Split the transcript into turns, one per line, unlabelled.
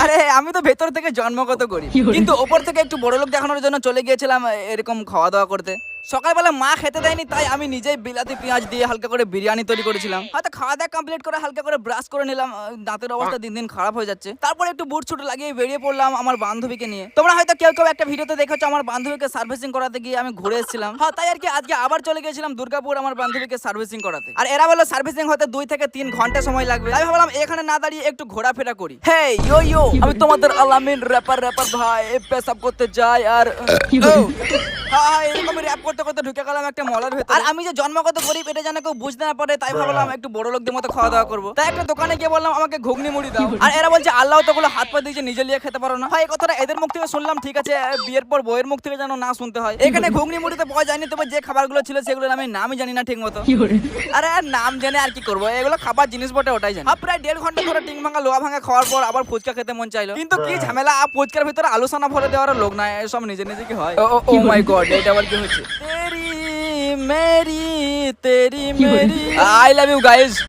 আরে আমি তো ভেতর থেকে জন্মগত করি, কিন্তু ওপর থেকে একটু বড় লোক দেখানোর জন্য চলে গিয়েছিলাম এরকম খাওয়া দাওয়া করতে। সকালবেলা মা খেতে দেয়নি, তাই আমি নিজেই বিলাতি পেঁয়াজ দিয়ে হালকা করে বিরিয়ানি তৈরি করেছিলাম। হয়তো খাওয়া দাওয়া কমপ্লিট করে হালকা করে ব্রাশ করে নিলাম, দাঁতের অবস্থা দিন দিন খারাপ হয়ে যাচ্ছে। তারপরে একটু বুট ছুট লাগিয়ে বেরিয়ে পড়লাম আমার বান্ধবীকে নিয়ে। তোমরা হয়তো কেউ কেউ একটা ভিডিওতে দেখেছো আমার বান্ধবীকে সার্ভিসিং করাতে গিয়ে আমি ঘুরে এসেছিলাম। হ্যাঁ, তাই আর কি আজকে আবার চলে গেছিলাম দুর্গাপুর আমার বান্ধবীকে সার্ভিসিং করাতে। আর এরা বললো সার্ভিসিং হতে 2 থেকে 3 ঘন্টা সময় লাগবে। তাই ভাবলাম এখানে না দাঁড়িয়ে একটু ঘোরাফেরা করি। হেই ইয়ো ইয়ো, আমি তোমাদের আলামিন র্যাপার ভাই পেশাব করতে যাই। আর হ্যাঁ, এরকম র‍্যাপ করতে করতে ঢুকে গেলাম একটা মলের ভেতর। আর আমি যে জন্মগত গরিব এটা যেন কেউ বুঝতে না পারে, তাই ভাবলাম একটু বড় লোকদের মতো খাওয়া দাওয়া করবো। তাই একটা দোকানে গিয়ে বললাম আমাকে ঘুগনি মুড়ি দাও। আর এরা বলছে আল্লাহ তোগুলো হাত পা দিয়েছে, নিজে লিয়ে খেতে পারো না। হয় এই কথাটা এদের মুখ থেকে শুনলাম, ঠিক আছে, বিয়ের পর বইয়ের মুখ থেকে যেন না শুনতে হয়। এখানে ঘুগনি মুড়িতে পাওয়া যায়নি, তবে যে খাবারগুলো ছিল সেগুলোর আমি নামই জানি না ঠিক মতো। আরে নাম জেনে আর কি করবো, এগুলো খাবার জিনিস বটে, ওটাই জানি। প্রায় 1.5 ঘন্টা ধরে টিং ভাঙা লোহা ভাঙা খাওয়ার পর আবার ফুচকা খেতে মন চাইলো, কিন্তু কি ঝামেলা, ফুচকার ভিতরে আলোচনা ভরে দেওয়ার লোক নাই, সব নিজে নিজে কি হয়। ও মাই গড, এটা আবার কি হচ্ছে? तेरी मेरी आई लव यू गाइज।